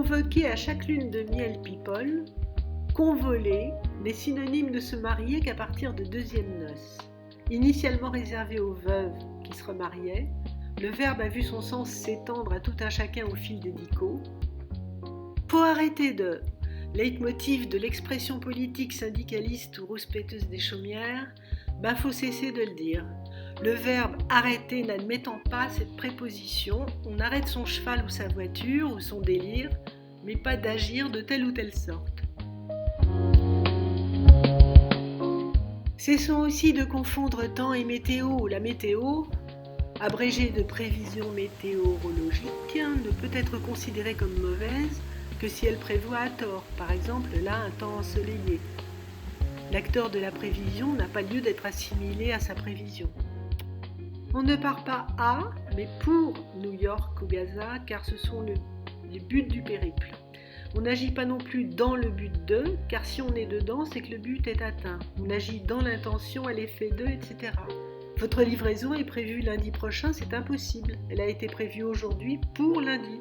Convoquer à chaque lune de miel people, convoler n'est synonyme de se marier qu'à partir de deuxième noces. Initialement réservé aux veuves qui se remariaient, le verbe a vu son sens s'étendre à tout un chacun au fil des dicots. Faut arrêter de leitmotiv de l'expression politique syndicaliste ou rouspéteuse des chaumières, faut cesser de le dire. Le verbe arrêter n'admettant pas cette préposition, on arrête son cheval ou sa voiture ou son délire, mais pas d'agir de telle ou telle sorte. Cessons aussi de confondre temps et météo. La météo, abrégée de prévision météorologique, ne peut être considérée comme mauvaise que si elle prévoit à tort, par exemple là un temps ensoleillé. L'acteur de la prévision n'a pas lieu d'être assimilé à sa prévision. On ne part pas à, mais pour New York ou Gaza, car ce sont les buts du périple. On n'agit pas non plus dans le but de, car si on est dedans, c'est que le but est atteint. On agit dans l'intention, à l'effet de, etc. Votre livraison est prévue lundi prochain, c'est impossible. Elle a été prévue aujourd'hui pour lundi.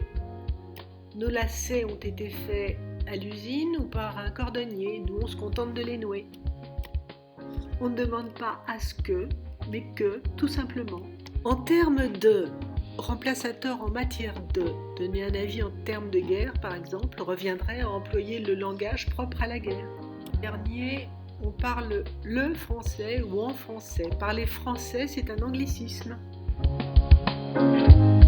Nos lacets ont été faits à l'usine ou par un cordonnier. Nous, on se contente de les nouer. On ne demande pas à ce que, mais que, tout simplement. En termes de remplaçateur en matière de, donner un avis en termes de guerre, par exemple, reviendrait à employer le langage propre à la guerre. Dernier, on parle le français ou en français. Parler français, c'est un anglicisme.